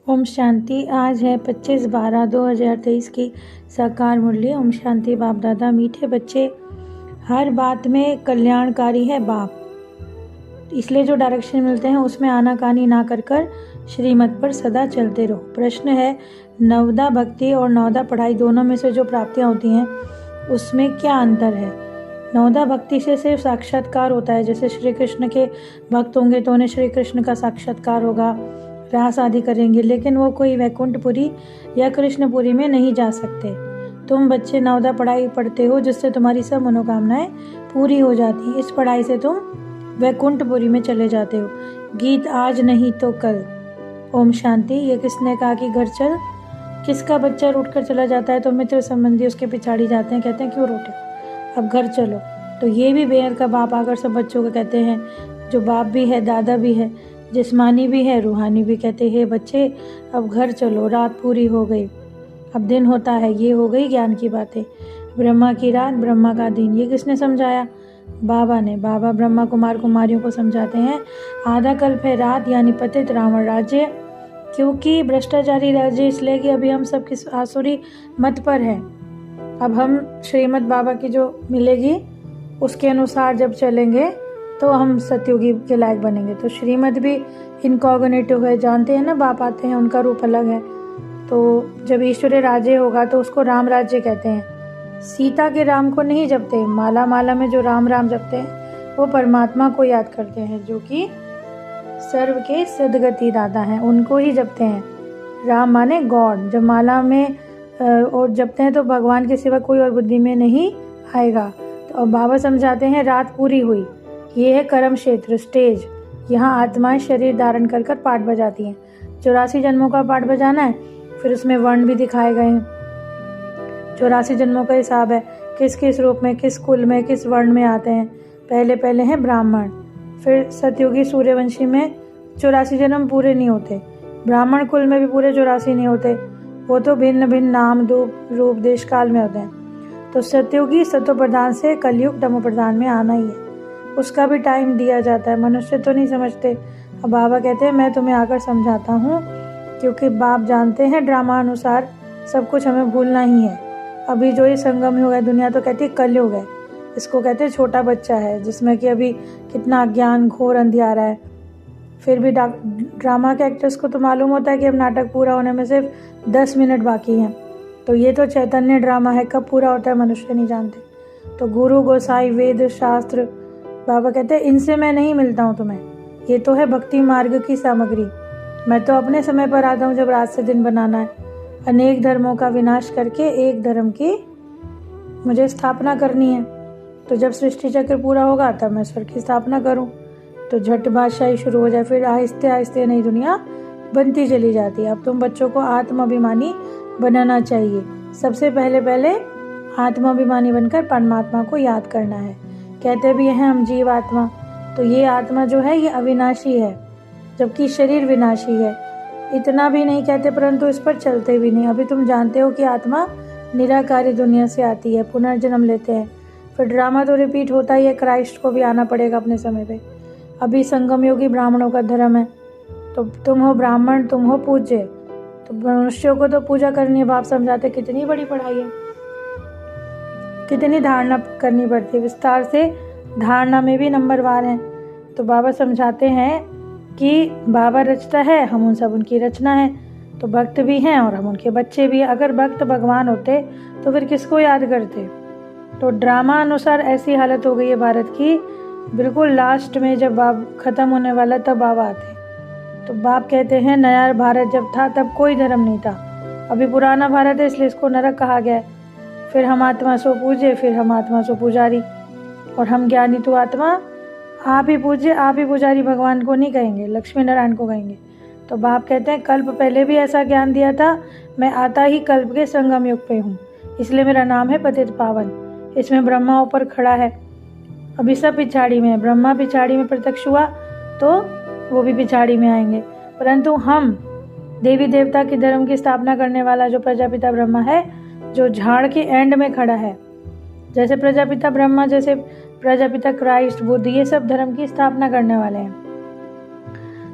ओम शांति। आज है 25/12/2023 की साकार मुरली। ओम शांति। बाप दादा मीठे बच्चे, हर बात में कल्याणकारी है बाप, इसलिए जो डायरेक्शन मिलते हैं उसमें आनाकानी ना कर श्रीमत पर सदा चलते रहो। प्रश्न है, नवदा भक्ति और नवदा पढ़ाई दोनों में से जो प्राप्तियां होती हैं उसमें क्या अंतर है? नवदा भक्ति से सिर्फ साक्षात्कार होता है, जैसे श्री कृष्ण के भक्त होंगे तो उन्हें श्री कृष्ण का साक्षात्कार होगा, रास आदि करेंगे, लेकिन वो कोई वैकुंठपुरी या कृष्णपुरी में नहीं जा सकते। तुम बच्चे नवदा पढ़ाई पढ़ते हो जिससे तुम्हारी सब मनोकामनाएं पूरी हो जाती हैं। इस पढ़ाई से तुम वैकुंठपुरी में चले जाते हो। गीत आज नहीं तो कल। ओम शांति। ये किसने कहा कि घर चल? किसका बच्चा रूठ कर चला जाता है तो मित्र संबंधी उसके पिछाड़ी जाते हैं, कहते हैं क्यों रूठे, अब घर चलो। तो ये भी बेहद का बाप आकर सब बच्चों को कहते हैं, जो बाप भी है, दादा भी है, जिस्मानी भी है, रूहानी भी, कहते हैं बच्चे अब घर चलो, रात पूरी हो गई, अब दिन होता है। ये हो गई ज्ञान की बातें। ब्रह्मा की रात, ब्रह्मा का दिन, ये किसने समझाया? बाबा ने। बाबा ब्रह्मा कुमार कुमारियों को समझाते हैं, आधा कल्प है रात यानी पतित रावण राज्य। क्योंकि भ्रष्टाचारी राज्य इसलिए कि अभी हम सब किस आसुरी मत पर हैं। अब हम श्रीमद् बाबा की जो मिलेगी उसके अनुसार जब चलेंगे तो हम सतयुगी के लायक बनेंगे। तो श्रीमद् भी इनकॉग्निटो है, जानते हैं ना, बाप आते हैं, उनका रूप अलग है। तो जब ईश्वरीय राज्य होगा तो उसको राम राज्य कहते हैं। सीता के राम को नहीं जपते, माला माला में जो राम राम जपते हैं वो परमात्मा को याद करते हैं, जो कि सर्व के सदगति दाता हैं, उनको ही जपते हैं। राम माने गॉड। जब माला में और जपते हैं तो भगवान के सिवा कोई और बुद्धि में नहीं आएगा। तो बाबा समझाते हैं रात पूरी हुई, ये है कर्म क्षेत्र, स्टेज। यहाँ आत्माएं शरीर धारण कर कर पाठ बजाती हैं। 84 जन्मों का पाठ बजाना है, फिर उसमें वर्ण भी दिखाए गए हैं। 84 जन्मों का हिसाब है, किस किस रूप में, किस कुल में, किस वर्ण में आते हैं। पहले हैं ब्राह्मण, फिर सतयुगी सूर्यवंशी में 84 जन्म पूरे नहीं होते। ब्राह्मण कुल में भी पूरे 84 नहीं होते, वो तो भिन्न भिन्न नाम रूप देश काल में होते हैं। तो सतयुगी सतो प्रधान से कलयुग तमो प्रधान में आना ही है, उसका भी टाइम दिया जाता है। मनुष्य तो नहीं समझते। अब बाबा कहते हैं मैं तुम्हें आकर समझाता हूँ, क्योंकि बाप जानते हैं ड्रामा अनुसार सब कुछ हमें भूलना ही है। अभी जो ये संगम हो गया, दुनिया तो कहती है कलयुग है, इसको कहते हैं छोटा बच्चा है, जिसमें कि अभी कितना अज्ञान घोर अंधियारा है। फिर भी ड्रामा के एक्टर्स को तो मालूम होता है कि अब नाटक पूरा होने में सिर्फ 10 मिनट बाकी हैं। तो ये तो चैतन्य ड्रामा है, कब पूरा होता है मनुष्य नहीं जानते। तो गुरु गोसाई वेद शास्त्र, बाबा कहते हैं इनसे मैं नहीं मिलता हूँ तुम्हें, ये तो है भक्ति मार्ग की सामग्री। मैं तो अपने समय पर आता हूँ जब रात से दिन बनाना है। अनेक धर्मों का विनाश करके एक धर्म की मुझे स्थापना करनी है। तो जब सृष्टि चक्र पूरा होगा तब मैं स्वर्ग की स्थापना करूं। तो झट बादशाही शुरू हो जाए, फिर आहिस्ते आहिस्ते नई दुनिया बनती चली जाती है। अब तुम बच्चों को आत्माभिमानी बनाना चाहिए। सबसे पहले आत्माभिमानी बनकर परमात्मा को याद करना है। कहते भी हैं हम जीव आत्मा, तो ये आत्मा जो है ये अविनाशी है, जबकि शरीर विनाशी है। इतना भी नहीं कहते, परंतु इस पर चलते भी नहीं। अभी तुम जानते हो कि आत्मा निराकारी दुनिया से आती है, पुनर्जन्म लेते हैं, फिर ड्रामा तो रिपीट होता ही है। क्राइस्ट को भी आना पड़ेगा अपने समय पे। अभी संगम योगी ब्राह्मणों का धर्म है, तो तुम हो ब्राह्मण, तुम हो पूज्य। तो मनुष्यों को तो पूजा करनी है। बाप समझाते कितनी बड़ी पढ़ाई है, कितनी धारणा करनी पड़ती है, विस्तार से धारणा में भी नंबरवार है। तो बाबा समझाते हैं कि बाबा रचता है, हम उन सब उनकी रचना है। तो भक्त भी हैं और हम उनके बच्चे भी। अगर भक्त भगवान होते तो फिर किसको याद करते? तो ड्रामा अनुसार ऐसी हालत हो गई है भारत की, बिल्कुल लास्ट में जब बाप खत्म होने वाला तब बाबा आते। तो बाप कहते हैं नया भारत जब था तब कोई धर्म नहीं था, अभी पुराना भारत है इसलिए इसको नरक कहा गया है। फिर हम आत्मा सो पूजे, फिर हम आत्मा सो पुजारी, और हम ज्ञानी तो आत्मा। आप ही पूज्य, आप ही पुजारी, भगवान को नहीं कहेंगे, लक्ष्मी नारायण को कहेंगे। तो बाप कहते हैं कल्प पहले भी ऐसा ज्ञान दिया था, मैं आता ही कल्प के संगम युग पे हूँ, इसलिए मेरा नाम है पतित पावन। इसमें ब्रह्मा ऊपर खड़ा है, अभी सब पिछाड़ी में है। ब्रह्मा पिछाड़ी में प्रत्यक्ष हुआ तो वो भी पिछाड़ी में आएंगे, परंतु हम देवी देवता के धर्म की स्थापना करने वाला जो प्रजापिता ब्रह्मा है, जो झाड़ के एंड में खड़ा है, जैसे प्रजापिता ब्रह्मा, जैसे प्रजापिता क्राइस्ट, बुद्ध, ये सब धर्म की स्थापना करने वाले हैं।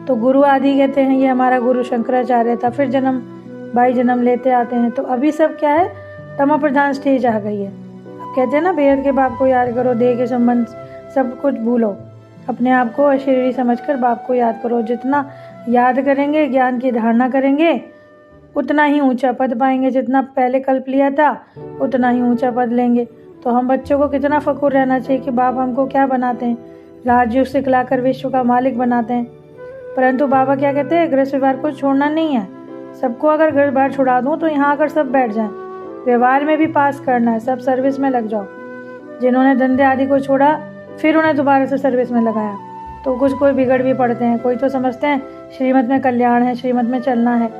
तो गुरु आदि कहते हैं, ये हमारा गुरु शंकराचार्य था, फिर जन्म बाई जन्म लेते आते हैं। तो अभी सब क्या है, तमो प्रधान स्टेज आ गई है। अब कहते हैं ना, बेहद के बाप को याद करो, देह के संबंध सब कुछ भूलो, अपने आप को अशरीरी समझकर बाप को याद करो। जितना याद करेंगे, ज्ञान की धारणा करेंगे, उतना ही ऊंचा पद पाएंगे। जितना पहले कल्प लिया था उतना ही ऊंचा पद लेंगे। तो हम बच्चों को कितना फखुर रहना चाहिए कि बाप हमको क्या बनाते हैं, राजयोग सिखलाकर विश्व का मालिक बनाते हैं। परंतु बाबा क्या कहते हैं, गृहस्थ व्यवहार को छोड़ना नहीं है। सबको अगर घर बार छुड़ा दूं तो यहाँ आकर सब बैठ जाएं। व्यवहार में भी पास करना है, सब सर्विस में लग जाओ। जिन्होंने धंधे आदि को छोड़ा फिर उन्हें दोबारा से सर्विस में लगाया, तो कुछ कोई बिगड़ भी पड़ते हैं। कोई तो समझते हैं श्रीमत में कल्याण है, श्रीमत में चलना है,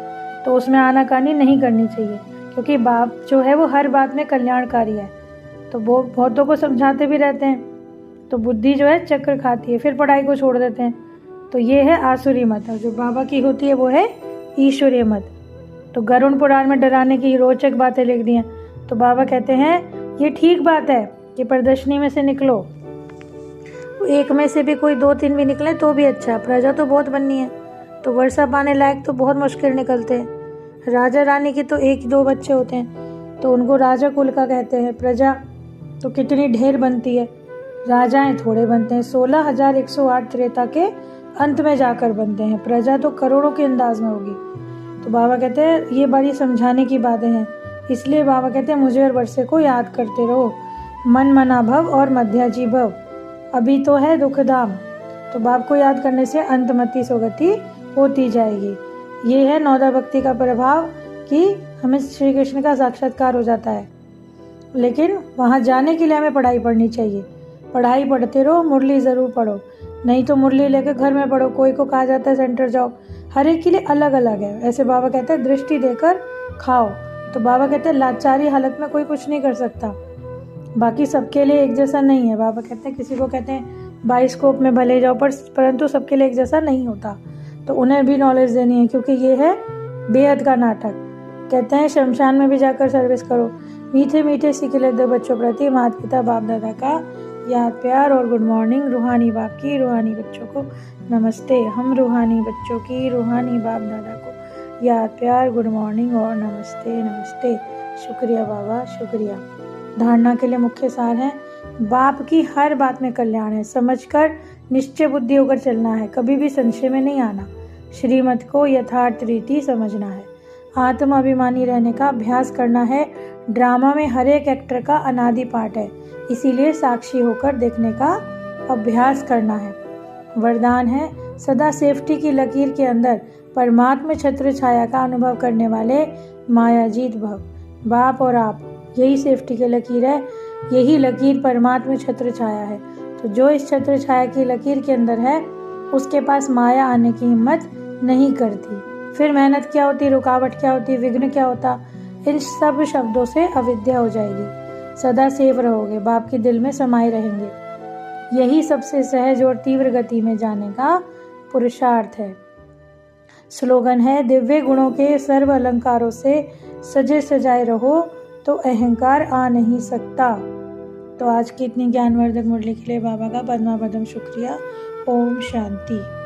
तो उसमें आनाकानी नहीं करनी चाहिए, क्योंकि बाप जो है वो हर बात में कल्याणकारी है। तो वो बहुतों को समझाते भी रहते हैं, तो बुद्धि जो है चक्कर खाती है, फिर पढ़ाई को छोड़ देते हैं। तो ये है आसुरी मत, और जो बाबा की होती है वो है ईश्वरीय मत। तो गरुड़ पुराण में डराने की रोचक बातें लिख दी हैं। तो बाबा कहते हैं ये ठीक बात है कि प्रदर्शनी में से निकलो, एक में से भी कोई 2-3 भी निकले तो भी अच्छा। प्रजा तो बहुत बननी है, तो वर्षा पाने लायक तो बहुत मुश्किल निकलते हैं। राजा रानी के तो 1-2 बच्चे होते हैं, तो उनको राजा कुल का कहते हैं। प्रजा तो कितनी ढेर बनती है, राजाएं थोड़े बनते हैं। 16,108 त्रेता के अंत में जाकर बनते हैं, प्रजा तो करोड़ों के अंदाज में होगी। तो बाबा कहते हैं ये बड़ी समझाने की बातें हैं। इसलिए बाबा कहते हैं मुझे और वर्षे को याद करते रहो। मन मना भव और मध्याजी भव, अभी तो है दुखधाम। तो बाप को याद करने से अंतमति सोगति होती जाएगी। ये है नौदा भक्ति का प्रभाव कि हमें श्री कृष्ण का साक्षात्कार हो जाता है। लेकिन वहाँ जाने के लिए हमें पढ़ाई पढ़नी चाहिए। पढ़ाई पढ़ते रहो, मुरली ज़रूर पढ़ो, नहीं तो मुरली लेकर घर में पढ़ो। कोई को कहा जाता है सेंटर जाओ, हर एक के लिए अलग अलग है। ऐसे बाबा कहते हैं दृष्टि देकर खाओ। तो बाबा कहते हैं लाचारी हालत में कोई कुछ नहीं कर सकता, बाकी सबके लिए एक जैसा नहीं है। बाबा कहते हैं किसी को कहते हैं बाइस्कोप में भले जाओ, परंतु सबके लिए एक जैसा नहीं होता। तो उन्हें भी नॉलेज देनी है, क्योंकि ये है बेहद का नाटक। कहते हैं शमशान में भी जाकर सर्विस करो। मीठे मीठे सिखले दो बच्चों प्रति माता पिता बाप दादा का याद प्यार और गुड मॉर्निंग। रूहानी बाप की रूहानी बच्चों को नमस्ते। हम रूहानी बच्चों की रूहानी बाप दादा को याद प्यार, गुड मॉर्निंग और नमस्ते नमस्ते। शुक्रिया बाबा, शुक्रिया। धारणा के लिए मुख्य सार है, बाप की हर बात में कल्याण है। समझकर निश्चय बुद्धि होकर चलना है, कभी भी संशय में नहीं आना। श्रीमत को यथार्थ रीति समझना है। आत्म अभिमानी रहने का अभ्यास करना है। ड्रामा में हर एक एक्टर का अनादि पार्ट है, इसीलिए साक्षी होकर देखने का अभ्यास करना है। वरदान है, सदा सेफ्टी की लकीर के अंदर परमात्मा छत्र छाया का अनुभव करने वाले मायाजीत भव। बाप और आप, यही सेफ्टी की लकीर है, यही लकीर परमात्मा छत्र छाया है। तो जो इस छत्र छाया की लकीर के अंदर है, उसके पास माया आने की हिम्मत नहीं करती। फिर मेहनत क्या होती, रुकावट क्या होती, विघ्न क्या होता, इन सब शब्दों से अविद्या हो जाएगी। सदा सेफ रहोगे, बाप के दिल में समाये रहेंगे। यही सबसे सहज और तीव्र गति में जाने का पुरुषार्थ है। स्लोगन है, दिव्य गुणों के सर्व अलंकारों से सजे सजाए रहो तो अहंकार आ नहीं सकता। तो आज की इतनी ज्ञानवर्धक मुरली के लिए बाबा का पद्मा पदम शुक्रिया। ओम शांति।